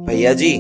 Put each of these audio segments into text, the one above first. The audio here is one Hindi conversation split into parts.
भैया जी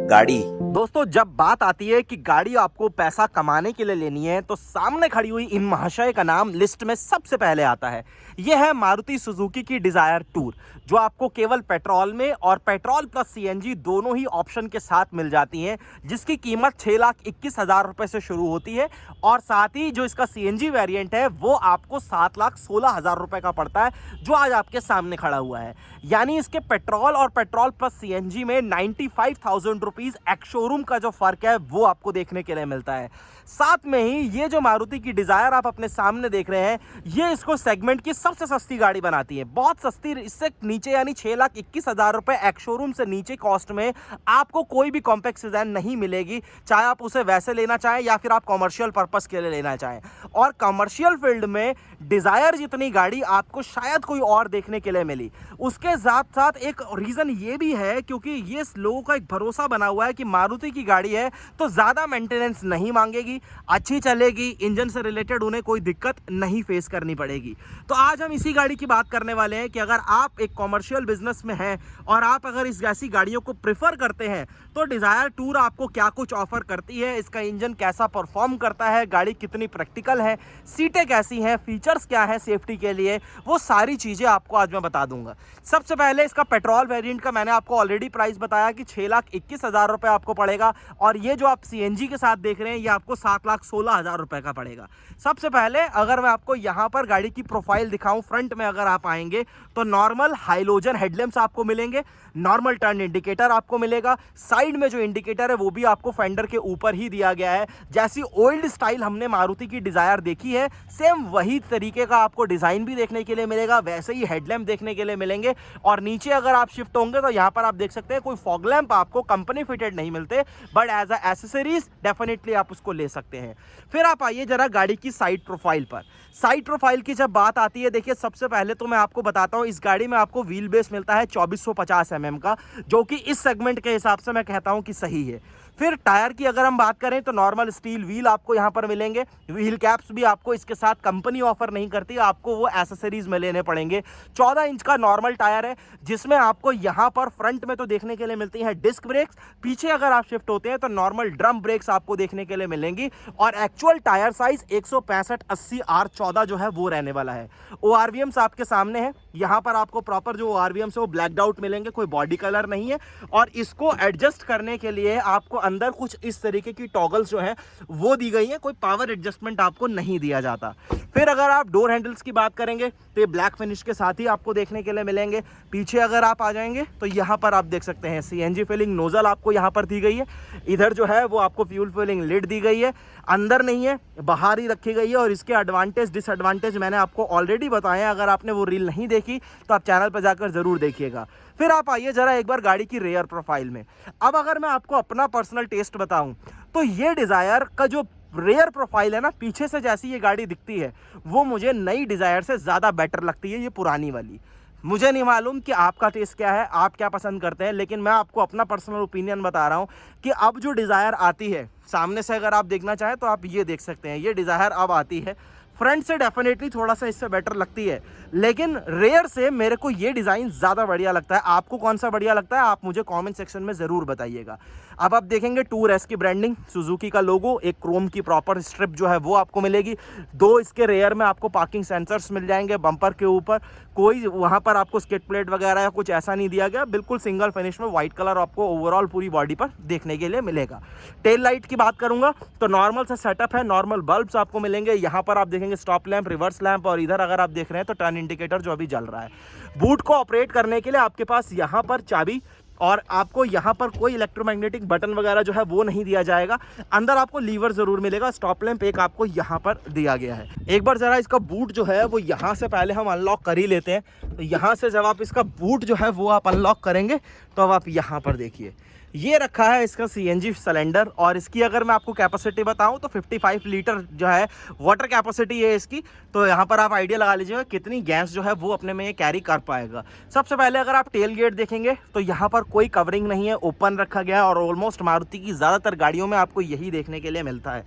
गाड़ी। दोस्तों, जब बात आती है कि गाड़ी आपको पैसा कमाने के लिए लेनी है तो सामने खड़ी हुई इन महाशय का नाम लिस्ट में सबसे पहले आता है। यह है मारुति सुजुकी की डिजायर टूर, जो आपको केवल पेट्रोल में और पेट्रोल प्लस सीएनजी दोनों ही ऑप्शन के साथ मिल जाती है, जिसकी कीमत 6,21,000 रुपए से शुरू होती है और साथ ही जो इसका सीएनजी वेरिएंट है वो आपको 7,16,000 रुपए का पड़ता है, जो आज आपके सामने खड़ा हुआ है। यानी इसके पेट्रोल और पेट्रोल प्लस सीएनजी में 95,000 रुपीज एक्स शोरूम का जो फर्क है वो आपको देखने के लिए मिलता है। साथ में ही ये जो मारुति की डिजायर आप अपने सामने देख रहे हैं, ये इसको सेगमेंट की सबसे सस्ती गाड़ी बनाती है। बहुत सस्ती, इससे नीचे यानी 6,21,000 रुपए एक्स शोरूम से नीचे कॉस्ट में आपको कोई भी कॉम्पैक्ट सेडान नहीं मिलेगी, चाहे आप उसे वैसे लेना चाहें या फिर आप कॉमर्शियल पर्पस के लिए लेना चाहें। और कमर्शियल फील्ड में डिजायर जितनी गाड़ी आपको शायद कोई और देखने के लिए मिली। उसके साथ साथ एक रीजन ये भी है क्योंकि ये लोगों का एक भरोसा बना हुआ है कि मारुति की गाड़ी है तो ज्यादा मेंटेनेंस नहीं मांगेगी, अच्छी चलेगी, इंजन से रिलेटेड उन्हें कोई दिक्कत नहीं फेस करनी पड़ेगी। तो आज हम इसी गाड़ी की बात करने वाले हैं कि अगर आप एक कॉमर्शियल बिजनेस में हैं और आप अगर इस ऐसी गाड़ियों को प्रेफर करते हैं तो डिजायर टूर आपको क्या कुछ ऑफर करती है, इसका इंजन कैसा परफॉर्म करता है, गाड़ी कितनी प्रैक्टिकल है, सीटें कैसी हैं, फीचर्स क्या है सेफ्टी के लिए, वो सारी चीजें आपको आज मैं बता दूंगा। सबसे पहले इसका पेट्रोल वेरिएंट का मैंने आपको ऑलरेडी प्राइस बताया कि 6,21,000 रुपए आपको पड़ेगा और ये जो आप सीएनजी के साथ देख रहे हैं ये आपको 7,16,000 रुपए का पड़ेगा। सबसे पहले अगर मैं आपको यहाँ पर गाड़ी की प्रोफाइल दिखाऊं, फ्रंट में अगर आप आएंगे तो नॉर्मल हाइलोजन हेडलैम्प्स आपको मिलेंगे, नॉर्मल टर्न इंडिकेटर आपको मिलेगा, साइड में जो इंडिकेटर है वो भी आपको फेंडर के ऊपर ही दिया गया है। जैसी ओल्ड स्टाइल हमने मारुति की डिजायर देखी है सेम वही तरीके का आपको डिजाइन भी देखने के लिए मिलेगा, वैसे ही हेडलैम्प देखने के लिए मिलेंगे। और नीचे अगर आप शिफ्ट होंगे तो यहाँ पर आप देख सकते हैं कोई फॉग लैंप आपको कंपनी फिटेड नहीं मिलते, but as a accessories definitely आप उसको ले सकते हैं। फिर आप आइए जरा गाड़ी की साइड प्रोफाइल पर। साइड प्रोफाइल की जब बात आती है, देखिए सबसे पहले तो मैं आपको बताता हूं इस गाड़ी में आपको व्हील बेस मिलता है 2450 mm का, जो कि इस सेगमेंट के हिसाब से मैं कहता हूं कि सही है। फिर टायर की अगर हम बात करें तो नॉर्मल स्टील व्हील आपको यहां पर मिलेंगे, व्हील कैप्स भी आपको इसके साथ कंपनी ऑफर नहीं करती, आपको वो एसेसरीज में लेने पड़ेंगे। 14 इंच का नॉर्मल टायर है जिसमें आपको यहां पर फ्रंट में तो देखने के लिए मिलती है डिस्क ब्रेक्स, पीछे अगर आप शिफ्ट होते हैं तो नॉर्मल ड्रम ब्रेक्स आपको देखने के लिए मिलेंगी और एक्चुअल टायर साइज 165/80 R14 जो है वो रहने वाला है। ORVMs आपके सामने है, यहां पर आपको प्रॉपर जो ORVMs है वो ब्लैक्ड आउट मिलेंगे, कोई बॉडी कलर नहीं है। और इसको एडजस्ट करने के लिए आपको अंदर कुछ इस तरीके की टॉगल्स जो है वो दी गई है, कोई पावर एडजस्टमेंट आपको नहीं दिया जाता। फिर अगर आप डोर हैंडल्स की बात करेंगे तो ये ब्लैक फिनिश के साथ ही आपको देखने के लिए मिलेंगे। पीछे अगर आप आ जाएंगे तो यहाँ पर आप देख सकते हैं सीएनजी फिलिंग नोजल आपको यहाँ पर दी गई है, इधर जो है वो आपको फ्यूल फिलिंग लिड दी गई है, अंदर नहीं है बाहर ही रखी गई है। और इसके एडवांटेज डिसएडवांटेज मैंने आपको ऑलरेडी बताए हैं, अगर आपने वो रील नहीं देखी तो आप चैनल पर जाकर जरूर देखिएगा। फिर आप आइए जरा एक बार गाड़ी की रेयर प्रोफाइल में। अब अगर मैं आपको अपना पर्सनल टेस्ट बताऊं तो ये डिजायर का जो रेयर प्रोफाइल है ना, पीछे से जैसी ये गाड़ी दिखती है वो मुझे नई डिजायर से ज्यादा बेटर लगती है, ये पुरानी वाली। मुझे नहीं मालूम कि आपका टेस्ट क्या है, आप क्या पसंद करते हैं, लेकिन मैं आपको अपना पर्सनल ओपिनियन बता रहा हूं कि अब जो डिजायर आती है सामने से अगर आप देखना चाहें तो आप ये देख सकते हैं, ये डिजायर अब आती है फ्रंट से डेफिनेटली थोड़ा सा इससे बेटर लगती है, लेकिन रेयर से मेरे को ये डिज़ाइन ज़्यादा बढ़िया लगता है। आपको कौन सा बढ़िया लगता है आप मुझे कमेंट सेक्शन में ज़रूर बताइएगा। अब आप देखेंगे टूर एस की ब्रांडिंग, सुजुकी का लोगो, एक क्रोम की प्रॉपर स्ट्रिप जो है वो आपको मिलेगी। दो इसके रेयर में आपको पार्किंग सेंसर्स मिल जाएंगे बम्पर के ऊपर, कोई वहाँ पर आपको स्किड प्लेट वगैरह या कुछ ऐसा नहीं दिया गया, बिल्कुल सिंगल फिनिश में व्हाइट कलर आपको ओवरऑल पूरी बॉडी पर देखने के लिए मिलेगा। टेल लाइट की बात करूंगा तो नॉर्मल सा सेटअप है, नॉर्मल बल्ब्स आपको मिलेंगे। यहाँ पर आप देखेंगे स्टॉप लैंप, रिवर्स लैंप और इधर अगर आप देख रहे हैं तो टर्न इंडिकेटर जो अभी जल रहा है। बूट को ऑपरेट करने के लिए आपके पास यहाँ पर चाबी और आपको यहाँ पर कोई इलेक्ट्रोमैग्नेटिक बटन वगैरह जो है वो नहीं दिया जाएगा। अंदर आपको लीवर जरूर मिलेगा, स्टॉप लैंप एक आपको यहाँ पर दिया गया है। एक बार जरा इसका बूट जो है वो यहाँ से पहले हम अनलॉक कर ही लेते हैं। तो यहाँ से जब आप इसका बूट जो है वो आप अनलॉक करेंगे तो अब आप यहाँ पर देखिए ये रखा है इसका सीएनजी सिलेंडर और इसकी अगर मैं आपको कैपेसिटी बताऊं तो 55 लीटर जो है वाटर कैपेसिटी है इसकी। तो यहाँ पर आप आइडिया लगा लीजिएगा कितनी गैस जो है वो अपने में ये कैरी कर पाएगा। सबसे पहले अगर आप टेल गेट देखेंगे तो यहाँ पर कोई कवरिंग नहीं है, ओपन रखा गया है और ऑलमोस्ट मारुति की ज़्यादातर गाड़ियों में आपको यही देखने के लिए मिलता है।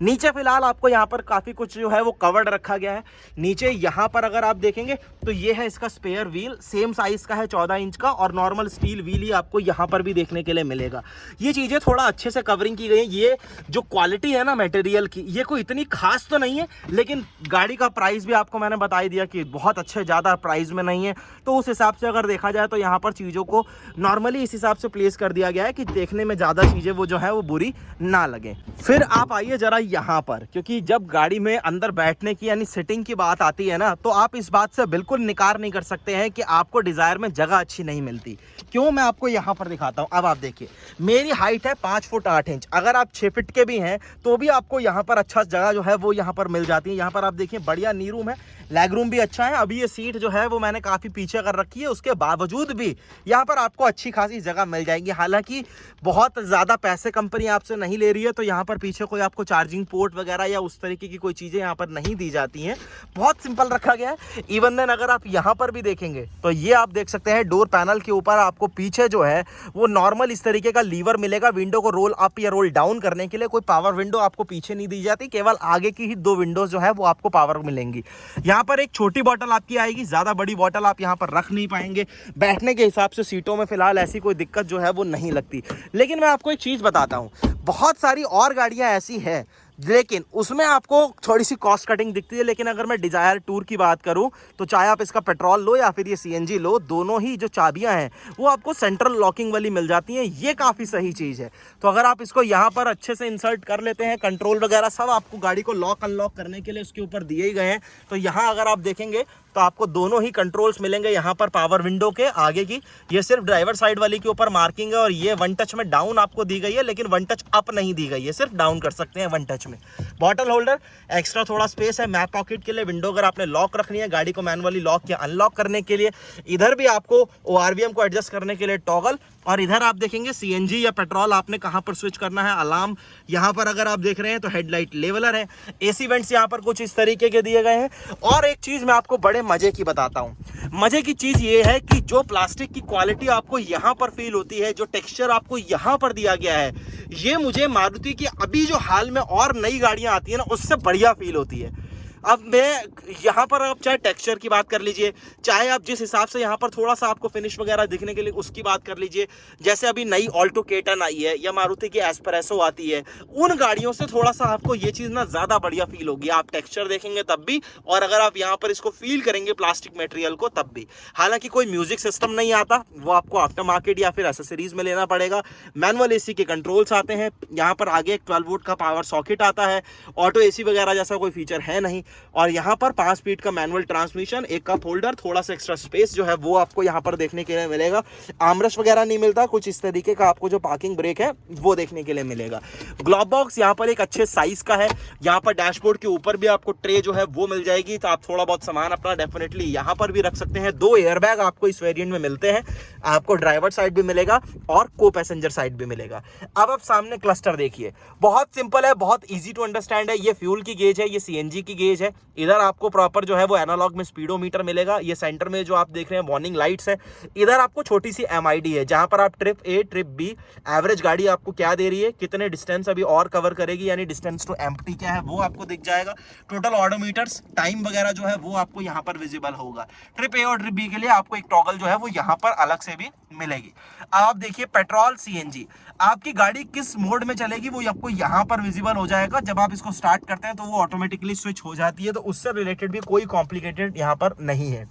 नीचे फिलहाल आपको यहाँ पर काफ़ी कुछ जो है वो कवर्ड रखा गया है। नीचे यहाँ पर अगर आप देखेंगे तो ये है इसका स्पेयर व्हील, सेम साइज़ का है 14 इंच का और नॉर्मल स्टील व्हील ही आपको यहाँ पर भी देखने के लिए मिलेगा। ये चीज़ें थोड़ा अच्छे से कवरिंग की गई है। ये जो क्वालिटी है ना मटेरियल की, ये कोई इतनी खास तो नहीं है, लेकिन गाड़ी का प्राइस भी आपको मैंने बता ही दिया कि बहुत अच्छे ज़्यादा प्राइस में नहीं है। तो उस हिसाब से अगर देखा जाए तो यहाँ पर चीज़ों को नॉर्मली इस हिसाब से प्लेस कर दिया गया है कि देखने में ज़्यादा चीज़ें वो जो है वो बुरी ना लगे। फिर आप आइए ज़रा यहाँ पर, क्योंकि जब गाड़ी में अंदर बैठने की यानी सिटिंग की बात आती है ना, तो आप इस बात से बिल्कुल निकार नहीं कर सकते हैं कि आपको डिज़ायर में जगह अच्छी नहीं मिलती। क्यों, मैं आपको यहाँ पर दिखाता हूँ। अब आप देखिए, मेरी हाइट है 5 फुट 8 इंच, अगर आप 6 फीट के भी हैं तो भी आपको यहाँ पर अच्छा जगह जो है वो यहाँ पर मिल जाती है। यहाँ पर आप देखिए बढ़िया नी रूम है, लेग रूम भी अच्छा है। अभी ये सीट जो है वो मैंने काफ़ी पीछे कर रखी है, उसके बावजूद भी यहाँ पर आपको अच्छी खासी जगह मिल जाएगी। हालांकि बहुत ज़्यादा पैसे कंपनी आपसे नहीं ले रही है, तो यहाँ पर पीछे कोई आपको चार्जिंग पोर्ट वगैरह या उस तरीके की कोई चीज़ें यहाँ पर नहीं दी जाती हैं, बहुत सिंपल रखा गया है। इवन देन अगर आप यहाँ पर भी देखेंगे तो ये आप देख सकते हैं डोर पैनल के ऊपर आपको पीछे जो है वो नॉर्मल इस तरीके का लीवर मिलेगा विंडो को रोल अप या रोल डाउन करने के लिए। कोई पावर विंडो आपको पीछे नहीं दी जाती, केवल आगे की ही 2 विंडोज जो है वो आपको पावर मिलेंगी। यहाँ पर एक छोटी बॉटल आपकी आएगी, ज़्यादा बड़ी बॉटल आप यहाँ पर रख नहीं पाएंगे। बैठने के हिसाब से सीटों में फिलहाल ऐसी कोई दिक्कत जो है वो नहीं लगती। लेकिन मैं आपको एक चीज़ बताता हूँ, बहुत सारी और गाड़ियाँ ऐसी हैं लेकिन उसमें आपको थोड़ी सी कॉस्ट कटिंग दिखती है। लेकिन अगर मैं डिज़ायर टूर की बात करूं तो चाहे आप इसका पेट्रोल लो या फिर ये सीएनजी लो, दोनों ही जो चाबियां हैं वो आपको सेंट्रल लॉकिंग वाली मिल जाती हैं। ये काफ़ी सही चीज़ है। तो अगर आप इसको यहाँ पर अच्छे से इंसर्ट कर लेते हैं, कंट्रोल वगैरह सब आपको गाड़ी को लॉक अनलॉक करने के लिए उसके ऊपर दिए ही गए हैं। तो यहाँ अगर आप देखेंगे तो आपको दोनों ही कंट्रोल्स मिलेंगे। यहाँ पर पावर विंडो के आगे की ये सिर्फ ड्राइवर साइड वाली के ऊपर मार्किंग है, और ये 1 टच में डाउन आपको दी गई है, लेकिन 1 टच अप नहीं दी गई है, सिर्फ डाउन कर सकते हैं 1 टच में। बॉटल होल्डर, एक्स्ट्रा थोड़ा स्पेस है मैप पॉकेट के लिए। विंडो अगर आपने लॉक रखनी है, गाड़ी को मैनुअली लॉक या अनलॉक करने के लिए। इधर भी आपको ORVM को एडजस्ट करने के लिए टॉगल, और इधर आप देखेंगे सीएनजी या पेट्रोल आपने कहां पर स्विच करना है। अलार्म यहाँ पर अगर आप देख रहे हैं तो हेडलाइट लेवलर है। एसी वेंट्स यहाँ पर कुछ इस तरीके के दिए गए हैं। और एक चीज मैं आपको बड़े मजे की बताता हूँ। मजे की चीज ये है कि जो प्लास्टिक की क्वालिटी आपको यहाँ पर फील होती है, जो टेक्सचर आपको यहाँ पर दिया गया है, ये मुझे मारुति की अभी जो हाल में और नई गाड़ियां आती है ना उससे बढ़िया फील होती है। अब मैं यहाँ पर आप चाहे टेक्सचर की बात कर लीजिए, चाहे आप जिस हिसाब से यहाँ पर थोड़ा सा आपको फिनिश वगैरह दिखने के लिए उसकी बात कर लीजिए। जैसे अभी नई ऑल्टो K10 आई है या मारुति की एस्प्रेसो आती है, उन गाड़ियों से थोड़ा सा आपको ये चीज़ ना ज़्यादा बढ़िया फील होगी। आप टेक्सचर देखेंगे तब भी, और अगर आप यहाँ पर इसको फील करेंगे प्लास्टिक मटेरियल को तब भी। हालांकि कोई म्यूजिक सिस्टम नहीं आता, वो आपको आफ्टर मार्केट या फिर एसेसरीज में लेना पड़ेगा। मैनुअल AC के कंट्रोल्स आते हैं। यहाँ पर आगे एक 12 वोल्ट का पावर सॉकेट आता है। ऑटो AC वगैरह जैसा कोई फीचर है नहीं। और यहाँ पर 5 स्पीड का मैनुअल ट्रांसमिशन, एक कप होल्डर, थोड़ा सा एक्स्ट्रा स्पेस जो है वो आपको यहाँ पर देखने के लिए मिलेगा। आर्मरेस्ट वगैरह नहीं मिलता, कुछ इस तरीके का आपको जो पार्किंग ब्रेक है वो देखने के लिए मिलेगा। ग्लोव बॉक्स यहाँ पर एक अच्छे साइज का है। यहाँ पर डैशबोर्ड के ऊपर भी आपको ट्रे जो है वो मिल जाएगी, तो आप थोड़ा बहुत सामान अपना डेफिनेटली यहाँ पर भी रख सकते हैं। 2 एयरबैग आपको इस वेरिएंट में मिलते हैं। आपको ड्राइवर साइड भी मिलेगा और को पैसेंजर साइड भी मिलेगा। अब आप सामने क्लस्टर देखिए, बहुत सिंपल है, बहुत ईजी टू अंडरस्टैंड है। ये फ्यूल की गेज है, ये CNG की गेज है। इधर आपको प्रॉपर जो है वो एनालॉग में स्पीडोमीटर मिलेगा। ये सेंटर में जो आप देख रहे हैं वार्निंग लाइट्स है। इधर आपको छोटी सी MID है, जहां पर आप trip A trip B average गाड़ी आपको क्या दे रही है, कितने डिस्टेंस अभी और कवर करेगी, यानी डिस्टेंस टू एम्प्टी क्या है वो आपको दिख जाएगा। टोटल ऑडोमीटर्स, टाइम वगैरह जो है वो आपको यहाँ पर विजिबल होगा। ट्रिप A और ट्रिप B के लिए आपको एक टॉगल जो है वो यहाँ पर अलग से भी मिलेगी। आप देखिए पेट्रोल CNG, आपकी गाड़ी किस मोड में चलेगी वो आपको यहाँ पर विजिबल हो जाएगा। जब आप इसको स्टार्ट करते हैं तो वो ऑटोमेटिकली स्विच हो जाती है, तो उससे रिलेटेड भी कोई कॉम्प्लिकेटेड यहाँ पर नहीं है।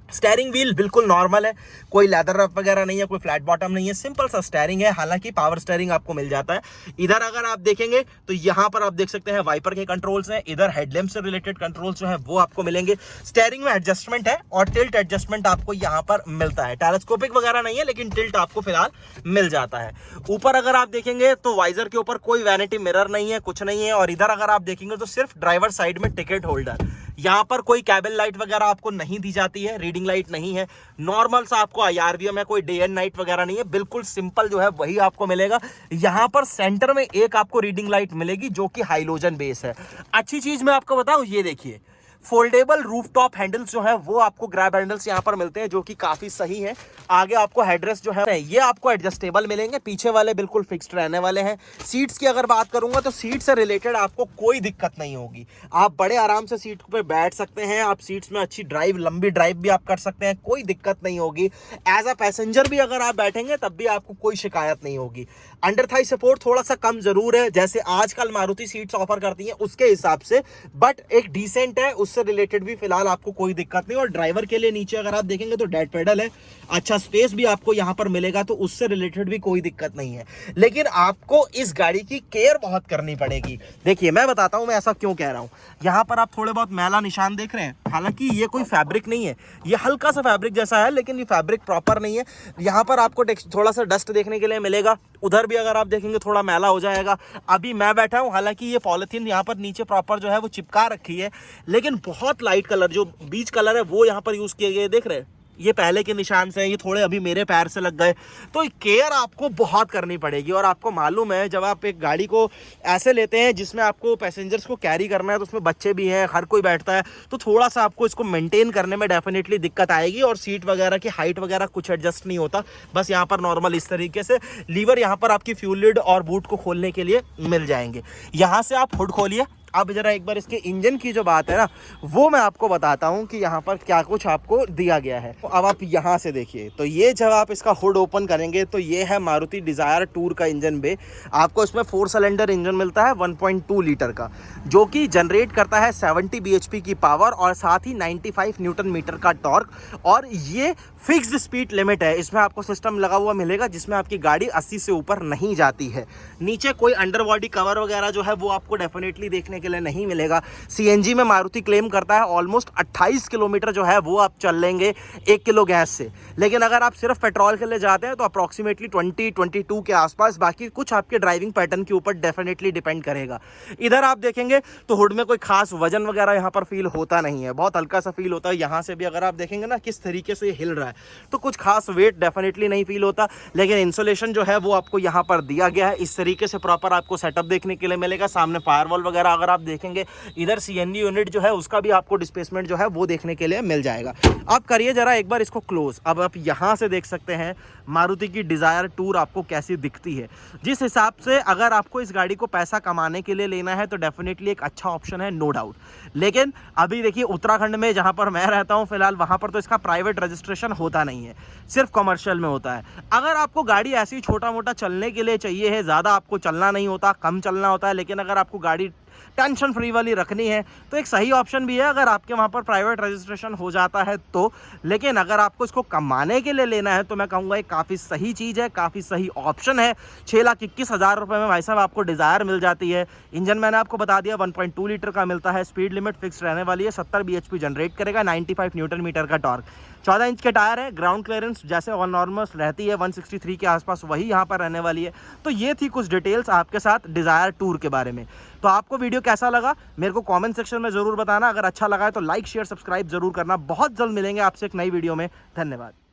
स्टेयरिंग व्हील बिल्कुल नॉर्मल है, कोई लेदर रफ वगैरह नहीं है, कोई फ्लैट बॉटम नहीं है, सिंपल सा स्टेयरिंग है। हालांकि पावर स्टेयरिंग आपको मिल जाता है। इधर अगर आप देखेंगे तो यहाँ पर आप देख सकते हैं वाइपर के कंट्रोल्स हैं। इधर हेडलैम्प से रिलेटेड कंट्रोल्स जो है वो आपको मिलेंगे। स्टेयरिंग में एडजस्टमेंट है और टिल्ट एडजस्टमेंट आपको यहाँ पर मिलता है। टेलीस्कोपिक वगैरह नहीं है, लेकिन टिल्ट आपको फिलहाल मिल जाता है। ऊपर अगर आप देखेंगे तो वाइजर के ऊपर कोई वैनिटी मिरर नहीं है, कुछ नहीं है। और इधर अगर आप देखेंगे तो सिर्फ ड्राइवर साइड में टिकट होल्डर, यहाँ पर कोई कैबिन लाइट वगैरह आपको नहीं दी जाती है, रीडिंग लाइट नहीं है। नॉर्मल सा आपको IRVM है, कोई डे एंड नाइट वगैरह नहीं है, बिल्कुल सिंपल जो है वही आपको मिलेगा। यहाँ पर सेंटर में एक आपको रीडिंग लाइट मिलेगी जो कि हाइलोजन बेस है। अच्छी चीज मैं आपको बताऊं, ये देखिए फोल्डेबल रूफटॉप हैंडल्स जो है वो आपको ग्रैब हैंडल्स यहाँ पर मिलते हैं, जो कि काफी सही है। आगे आपको हेडरेस्ट जो है ये आपको एडजस्टेबल मिलेंगे, पीछे वाले बिल्कुल फिक्स्ड रहने वाले हैं। सीट्स की अगर बात करूंगा तो सीट से रिलेटेड आपको कोई दिक्कत नहीं होगी, आप बड़े आराम से सीट पे बैठ सकते हैं। आप सीट्स में अच्छी ड्राइव, लंबी ड्राइव भी आप कर सकते हैं, कोई दिक्कत नहीं होगी। एज अ पैसेंजर भी अगर आप बैठेंगे तब भी आपको कोई शिकायत नहीं होगी। अंडर थाई सपोर्ट थोड़ा सा कम जरूर है, जैसे आजकल मारुति सीट्स ऑफर करती हैं उसके हिसाब से, बट एक डिसेंट है, उससे रिलेटेड भी फिलहाल आपको कोई दिक्कत नहीं। और ड्राइवर के लिए नीचे अगर आप देखेंगे तो डेड पेडल है, अच्छा स्पेस भी आपको यहां पर मिलेगा, तो उससे रिलेटेड भी कोई दिक्कत नहीं है। लेकिन आपको इस गाड़ी की केयर बहुत करनी पड़ेगी। देखिए मैं बताता हूं मैं ऐसा क्यों कह रहा हूं। यहां पर आप थोड़े बहुत मैला निशान देख रहे हैं, हालांकि ये कोई फैब्रिक नहीं है, ये हल्का सा फैब्रिक जैसा है, लेकिन ये फैब्रिक प्रॉपर नहीं है। यहां पर आपको थोड़ा सा डस्ट देखने के लिए मिलेगा, उधर भी अगर आप देखेंगे थोड़ा मैला हो जाएगा। अभी मैं बैठा हूं, हालांकि ये पॉलिथीन यहाँ पर नीचे प्रॉपर जो है वो चिपका रखी है, लेकिन बहुत लाइट कलर, जो बीच कलर है वो यहाँ पर यूज किए गए, देख रहे हैं ये पहले के निशान से हैं, ये थोड़े अभी मेरे पैर से लग गए। तो केयर आपको बहुत करनी पड़ेगी। और आपको मालूम है जब आप एक गाड़ी को ऐसे लेते हैं जिसमें आपको पैसेंजर्स को कैरी करना है, तो उसमें बच्चे भी हैं, हर कोई बैठता है, तो थोड़ा सा आपको इसको मेंटेन करने में डेफिनेटली दिक्कत आएगी। और सीट वगैरह की हाइट वगैरह कुछ एडजस्ट नहीं होता, बस यहाँ पर नॉर्मल इस तरीके से लीवर यहाँ पर आपकी फ्यूल लिड और बूट को खोलने के लिए मिल जाएंगे। यहाँ से आप हुड खोलिए। अब जरा एक बार इसके इंजन की जो बात है ना, वो मैं आपको बताता हूँ कि यहाँ पर क्या कुछ आपको दिया गया है। अब आप यहाँ से देखिए, तो ये जब आप इसका हुड ओपन करेंगे तो ये है मारुति डिजायर टूर का इंजन बे। आपको इसमें 4 सिलेंडर इंजन मिलता है 1.2 लीटर का, जो कि जनरेट करता है 70 bhp की पावर और साथ ही 95 न्यूटन मीटर का टॉर्क। और ये फिक्स्ड स्पीड लिमिट है, इसमें आपको सिस्टम लगा हुआ मिलेगा जिसमें आपकी गाड़ी 80 से ऊपर नहीं जाती है। नीचे कोई अंडर बॉडी कवर वगैरह जो है वो आपको डेफिनेटली देखने के लिए नहीं मिलेगा। सीएनजी में मारुति क्लेम करता है ऑलमोस्ट 28 किलोमीटर जो है वो आप चल लेंगे 1 किलो गैस से, लेकिन अगर आप सिर्फ पेट्रोल के लिए जाते हैं तो अप्रॉक्सीमेटली 20-22 के आसपास। बाकी कुछ आपके ड्राइविंग पैटर्न के ऊपर डेफिनेटली डिपेंड करेगा। इधर आप देखेंगे तो हुड में कोई खास वजन वगैरह यहाँ पर फील होता नहीं है, बहुत हल्का सा फील होता है। यहाँ से भी अगर आप देखेंगे ना किस तरीके से हिल रहा है, तो कुछ खास वेट डेफिनेटली नहीं फील होता। लेकिन इंसुलेशन जो है वो आपको यहाँ पर दिया गया है, इस तरीके से प्रॉपर आपको सेटअप देखने के लिए मिलेगा। सामने फायरवॉल वगैरह अगर आप देखेंगे, इधर सीएनजी यूनिट जो है उसका भी आपको डिस्प्लेसमेंट जो है वो देखने के लिए मिल जाएगा। आप करिए जरा एक बार इसको क्लोज। अब आप यहाँ से देख सकते हैं मारुति की डिजायर टूर आपको कैसी दिखती है। जिस हिसाब से अगर आपको इस गाड़ी को पैसा कमाने के लिए लेना है तो डेफिनेटली एक अच्छा ऑप्शन है, नो डाउट। लेकिन अभी देखिए उत्तराखंड में जहाँ पर मैं रहता हूँ फिलहाल, वहाँ पर तो इसका प्राइवेट रजिस्ट्रेशन होता नहीं है, सिर्फ कमर्शियल में होता है। अगर आपको गाड़ी ऐसी छोटा मोटा चलने के लिए चाहिए है, ज़्यादा आपको चलना नहीं होता, कम चलना होता है, लेकिन अगर आपको गाड़ी टेंशन फ्री वाली रखनी है तो एक सही ऑप्शन भी है अगर आपके वहाँ पर प्राइवेट रजिस्ट्रेशन हो जाता है तो। लेकिन अगर आपको इसको कमाने के लिए लेना है तो मैं कहूँगा एक काफ़ी सही चीज़ है, काफ़ी सही ऑप्शन है। 6,21,000 रुपये में भाई साहब आपको डिज़ायर मिल जाती है। इंजन मैंने आपको बता दिया 1.2 लीटर का मिलता है, स्पीड लिमिट फिक्स रहने वाली है, 70 bhp जनरेट करेगा, 95 न्यूटन मीटर का टॉर्क, 14 इंच के टायर है, ग्राउंड क्लियरेंस जैसे ऑन नॉर्मल रहती है 163 के आसपास वही यहाँ पर रहने वाली है। तो ये थी कुछ डिटेल्स आपके साथ डिज़ायर टूर के बारे में। तो आपको वीडियो कैसा लगा मेरे को कमेंट सेक्शन में ज़रूर बताना। अगर अच्छा लगा है तो लाइक शेयर सब्सक्राइब जरूर करना। बहुत जल्द मिलेंगे आपसे एक नई वीडियो में। धन्यवाद।